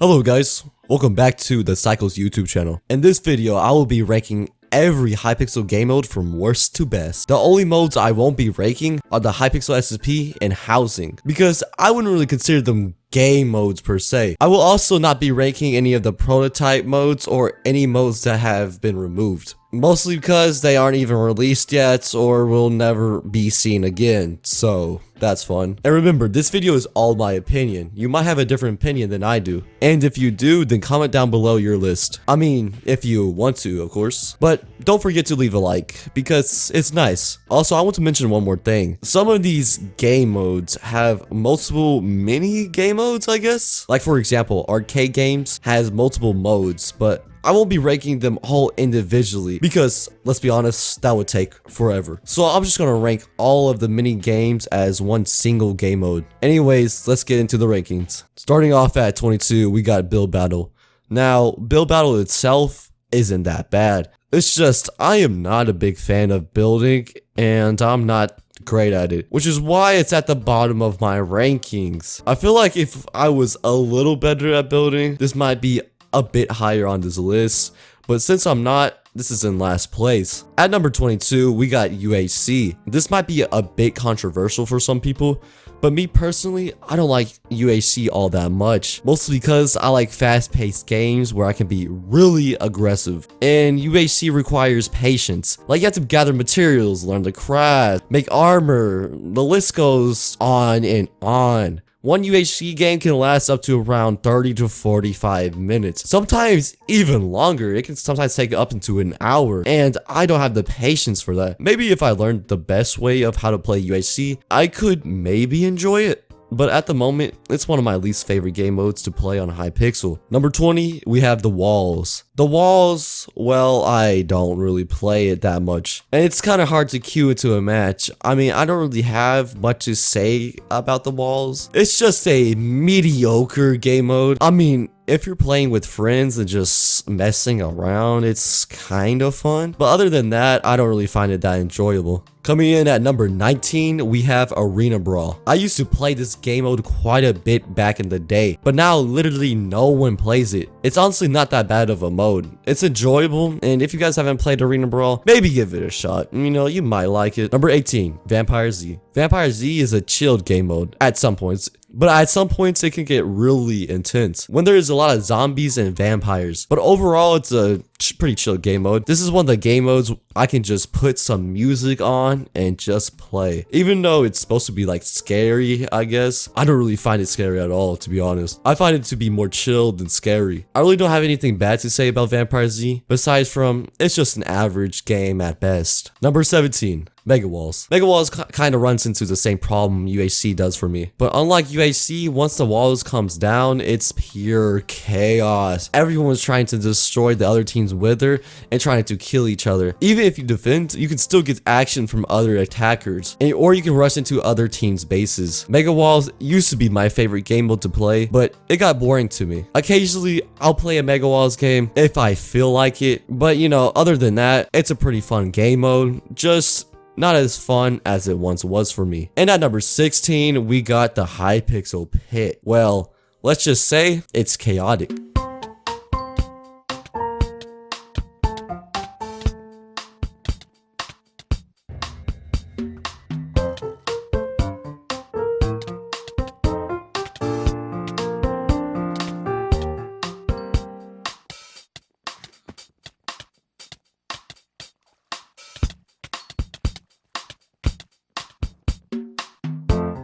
Hello guys, welcome back to the Cycles YouTube channel. In this video, I will be ranking every Hypixel game mode from worst to best. The only modes I won't be ranking are the Hypixel SSP and Housing, because I wouldn't really consider them game modes per se. I will also not be ranking any of the prototype modes or any modes that have been removed. Mostly because they aren't even released yet or will never be seen again, so that's fun. And remember, this video is all my opinion. You might have a different opinion than I do. And if you do, then comment down below your list. I mean, if you want to, of course. But don't forget to leave a like, because it's nice. Also, I want to mention one more thing. Some of these game modes have multiple mini game modes, I guess. Like for example, Arcade Games has multiple modes, but I won't be ranking them all individually because, let's be honest, that would take forever. So I'm just gonna rank all of the mini games as one single game mode. Anyways, let's get into the rankings. Starting off at 22, we got Build Battle. Now, Build Battle itself isn't that bad. It's just, I am not a big fan of building and I'm not great at it, which is why it's at the bottom of my rankings. I feel like if I was a little better at building, this might be a bit higher on this list, but since I'm not, this is in last place. At number 22, we got UHC. This might be a bit controversial for some people, but me personally, I don't like UHC all that much, mostly because I like fast-paced games where I can be really aggressive, and UHC requires patience. Like, you have to gather materials, learn the craft, make armor, the list goes on and on. One UHC game can last up to around 30 to 45 minutes, sometimes even longer. It can sometimes take up into an hour, and I don't have the patience for that. Maybe if I learned the best way of how to play UHC, I could maybe enjoy it. But at the moment, it's one of my least favorite game modes to play on Hypixel. Number 20, we have the Walls. The Walls, well, I don't really play it that much, and it's kind of hard to queue into a match. I mean, I don't really have much to say about the Walls. It's just a mediocre game mode. I mean, if you're playing with friends and just messing around, it's kind of fun. But other than that, I don't really find it that enjoyable. Coming in at number 19, we have Arena Brawl. I used to play this game mode quite a bit back in the day, but now literally no one plays it. It's honestly not that bad of a mode. It's enjoyable, and if you guys haven't played Arena Brawl, maybe give it a shot. You know, you might like it. Number 18, Vampire Z. Vampire Z is a chilled game mode at some points, but at some points it can get really intense when there is a lot of zombies and vampires. But overall, it's a pretty chill game mode. This is one of the game modes I can just put some music on and just play. Even though it's supposed to be like scary, I guess, I don't really find it scary at all, to be honest. I find it to be more chill than scary. I really don't have anything bad to say about Vampire Z, besides from it's just an average game at best. Number 17. Mega Walls. Mega Walls kind of runs into the same problem UHC does for me. But unlike UHC, once the walls comes down, it's pure chaos. Everyone's trying to destroy the other team's wither and trying to kill each other. Even if you defend, you can still get action from other attackers, or you can rush into other teams' bases. Mega Walls used to be my favorite game mode to play, but it got boring to me. Occasionally, I'll play a Mega Walls game if I feel like it, but you know, other than that, it's a pretty fun game mode. Just not as fun as it once was for me. And at number 16, we got the Hypixel Pit. Well, let's just say it's chaotic.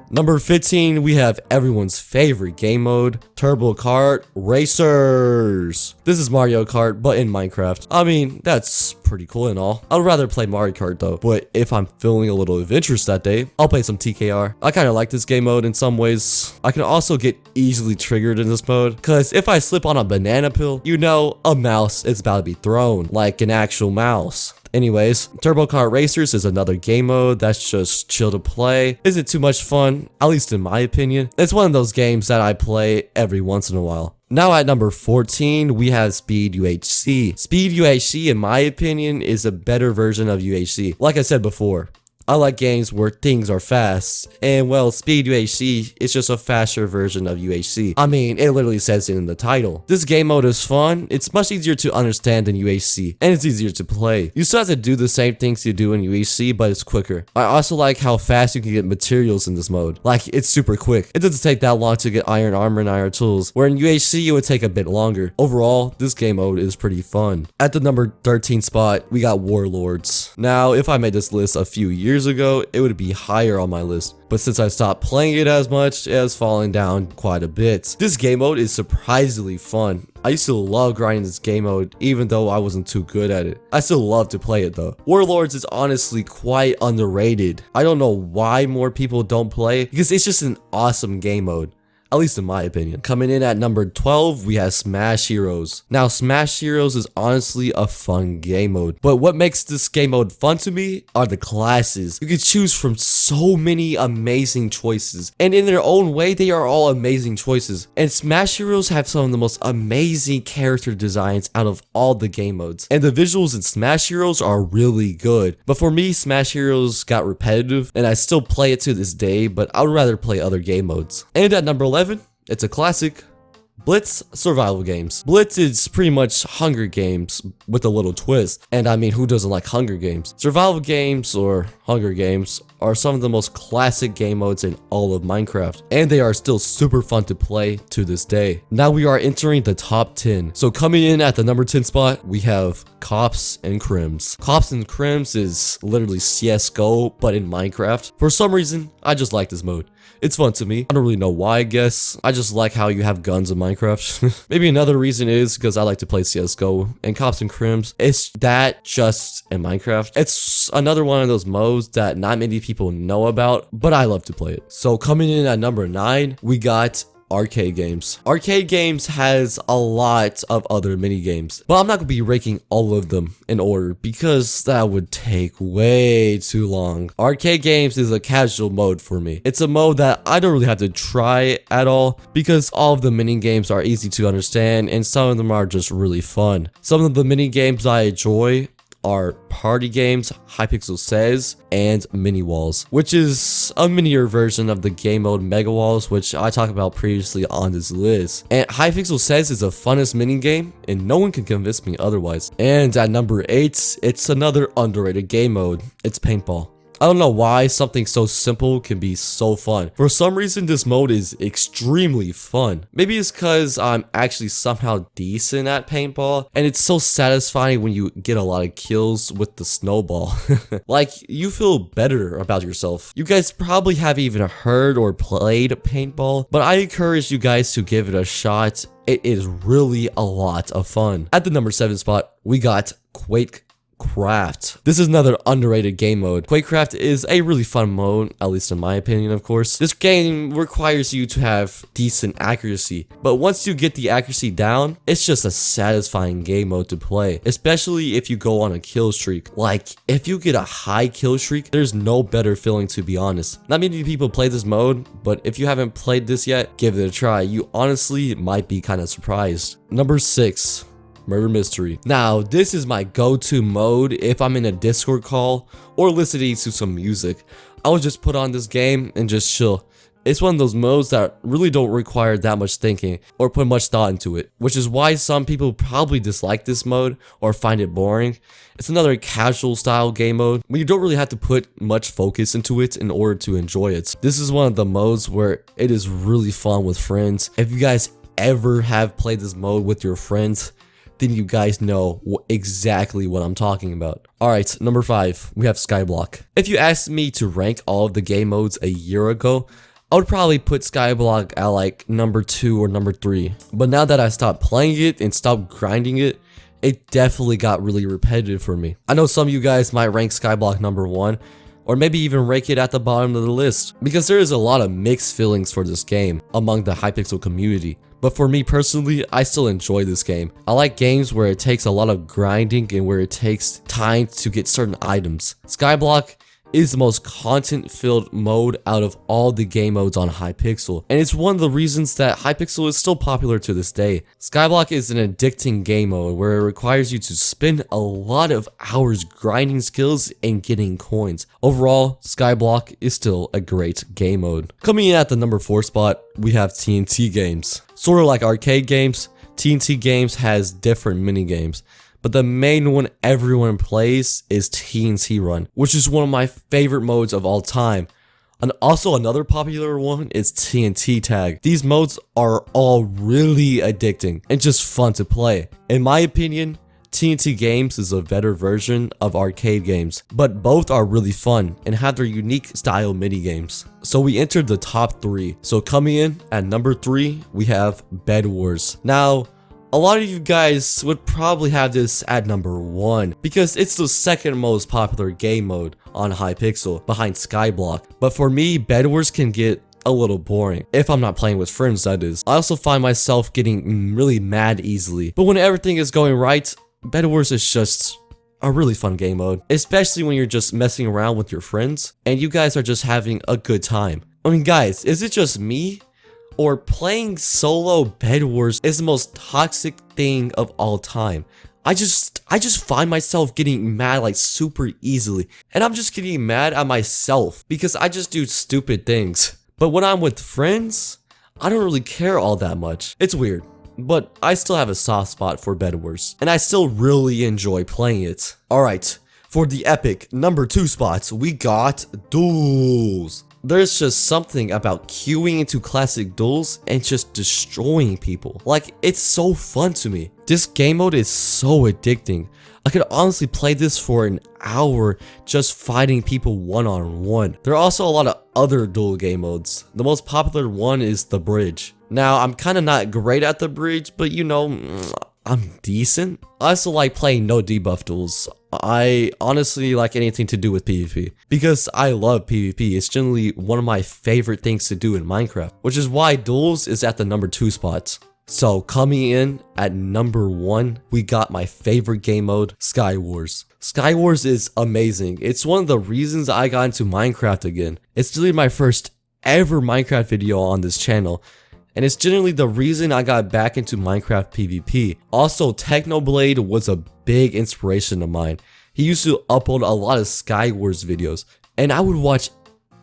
Number 15, we have everyone's favorite game mode, Turbo Kart Racers. This is Mario Kart, but in Minecraft. I mean, that's pretty cool and all. I'd rather play Mario Kart though, but if I'm feeling a little adventurous that day, I'll play some TKR. I kind of like this game mode in some ways. I can also get easily triggered in this mode, because if I slip on a banana peel, you know a mouse is about to be thrown, like an actual mouse. Anyways, Turbo Kart Racers is another game mode that's just chill to play. Isn't too much fun, at least in my opinion. It's one of those games that I play every once in a while. Now at number 14, we have Speed UHC. Speed UHC, in my opinion, is a better version of UHC. Like I said before, I like games where things are fast, and well, Speed UHC is just a faster version of UHC. I mean, it literally says it in the title. This game mode is fun, it's much easier to understand than UHC, and it's easier to play. You still have to do the same things you do in UHC, but it's quicker. I also like how fast you can get materials in this mode. Like, it's super quick. It doesn't take that long to get iron armor and iron tools, where in UHC it would take a bit longer. Overall, this game mode is pretty fun. At the number 13 spot, we got Warlords. Now, if I made this list a few years ago, it would be higher on my list. But since I stopped playing it as much, it has fallen down quite a bit. This game mode is surprisingly fun. I used to love grinding this game mode, even though I wasn't too good at it. I still love to play it though. Warlords is honestly quite underrated. I don't know why more people don't play it, because it's just an awesome game mode. At least in my opinion. Coming in at number 12, we have Smash Heroes. Now, Smash Heroes is honestly a fun game mode, but what makes this game mode fun to me are the classes. You can choose from so many amazing choices, and in their own way, they are all amazing choices. And Smash Heroes have some of the most amazing character designs out of all the game modes, and the visuals in Smash Heroes are really good. But for me, Smash Heroes got repetitive, and I still play it to this day, but I would rather play other game modes. And at number 11, it's a classic, Blitz survival games. Blitz is pretty much Hunger Games with a little twist. And I mean, who doesn't like Hunger Games? Survival games or Hunger Games are some of the most classic game modes in all of Minecraft, and they are still super fun to play to this day. Now we are entering the top 10. So coming in at the number 10 spot, we have Copscrims. Copscrims is literally CSGO, but in Minecraft. For some reason, I just like this mode. It's fun to me. I don't really know why, I guess. I just like how you have guns in Minecraft. Maybe another reason is because I like to play CSGO, and Copscrims, it's that just in Minecraft. It's another one of those modes that not many people know about, but I love to play it. So coming in at number 9, we got Arcade Games. Arcade Games has a lot of other mini games, but I'm not gonna be ranking all of them in order because that would take way too long. Arcade Games is a casual mode for me. It's a mode that I don't really have to try at all because all of the mini games are easy to understand and some of them are just really fun. Some of the mini games I enjoy are party games, Hypixel Says, and mini walls, which is a minier version of the game mode mega walls, which I talked about previously on this list. And Hypixel Says is the funnest mini game, and no one can convince me otherwise. And at number 8, it's another underrated game mode. It's Paintball. I don't know why something so simple can be so fun. For some reason, this mode is extremely fun. Maybe it's because I'm actually somehow decent at paintball, and it's so satisfying when you get a lot of kills with the snowball. Like, you feel better about yourself. You guys probably haven't even heard or played paintball, but I encourage you guys to give it a shot. It is really a lot of fun. At the number 7 spot, we got Quakecraft. This is another underrated game mode. Quakecraft is a really fun mode, at least in my opinion, of course. This game requires you to have decent accuracy, but once you get the accuracy down, it's just a satisfying game mode to play, especially if you go on a kill streak. Like, if you get a high kill streak, there's no better feeling, to be honest. Not many people play this mode, but if you haven't played this yet, give it a try. You honestly might be kind of surprised. Number 6. Murder Mystery. Now, this is my go-to mode if I'm in a Discord call or listening to some music. I would just put on this game and just chill. It's one of those modes that really don't require that much thinking or put much thought into it, which is why some people probably dislike this mode or find it boring. It's another casual style game mode when you don't really have to put much focus into it in order to enjoy it. This is one of the modes where it is really fun with friends. If you guys ever have played this mode with your friends, then you guys know exactly what I'm talking about. Alright, number 5, we have Skyblock. If you asked me to rank all of the game modes a year ago, I would probably put Skyblock at like number 2 or number 3. But now that I stopped playing it and stopped grinding it, it definitely got really repetitive for me. I know some of you guys might rank Skyblock number 1, or maybe even rank it at the bottom of the list, because there is a lot of mixed feelings for this game among the Hypixel community. But for me personally, I still enjoy this game. I like games where it takes a lot of grinding and where it takes time to get certain items. Skyblock is the most content-filled mode out of all the game modes on Hypixel, and it's one of the reasons that Hypixel is still popular to this day. Skyblock is an addicting game mode where it requires you to spend a lot of hours grinding skills and getting coins. Overall, Skyblock is still a great game mode. Coming in at the number 4 spot, we have TNT Games. Sort of like arcade games, TNT Games has different mini games, but the main one everyone plays is TNT Run, which is one of my favorite modes of all time. And also another popular one is TNT Tag. These modes are all really addicting and just fun to play. In my opinion, TNT Games is a better version of arcade games, but both are really fun and have their unique style mini games. So we entered the top 3. So coming in at number 3, we have Bedwars. Now, a lot of you guys would probably have this at number 1 because it's the second most popular game mode on Hypixel behind Skyblock. But for me, Bedwars can get a little boring if I'm not playing with friends, that is. I also find myself getting really mad easily, but when everything is going right, Bedwars is just a really fun game mode, especially when you're just messing around with your friends and you guys are just having a good time. I mean, guys, is it just me? Or playing solo Bedwars is the most toxic thing of all time. I just find myself getting mad like super easily, and I'm just getting mad at myself because I just do stupid things. But when I'm with friends, I don't really care all that much. It's weird, but I still have a soft spot for Bedwars, and I still really enjoy playing it. Alright, for the epic number 2 spots, we got Duels. There's just something about queuing into classic Duels and just destroying people. Like, it's so fun to me. This game mode is so addicting. I could honestly play this for an hour just fighting people one-on-one. There are also a lot of other duel game modes. The most popular one is the bridge. Now, I'm kind of not great at the bridge, but you know, I'm decent. I also like playing no debuff duels. I honestly like anything to do with PvP because I love PvP. It's generally one of my favorite things to do in Minecraft, which is why Duels is at the number 2 spot. So coming in at number 1, we got my favorite game mode, Skywars. Skywars is amazing. It's one of the reasons I got into Minecraft again. It's literally my first ever Minecraft video on this channel, and it's generally the reason I got back into Minecraft PvP. Also, Technoblade was a big inspiration of mine. He used to upload a lot of Skywars videos, and I would watch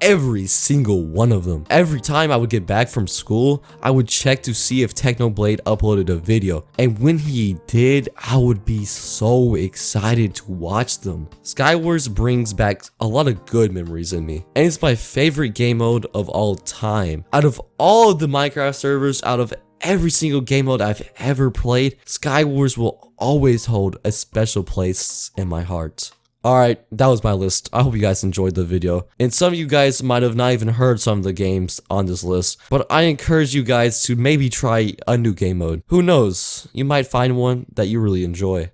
every single one of them. Every time I would get back from school, I would check to see if Technoblade uploaded a video, and when he did, I would be so excited to watch them. Skywars brings back a lot of good memories in me, and it's my favorite game mode of all time. Out of all of the Minecraft servers, out of every single game mode I've ever played, Skywars will always hold a special place in my heart. Alright, that was my list. I hope you guys enjoyed the video. And some of you guys might have not even heard some of the games on this list, but I encourage you guys to maybe try a new game mode. Who knows, you might find one that you really enjoy.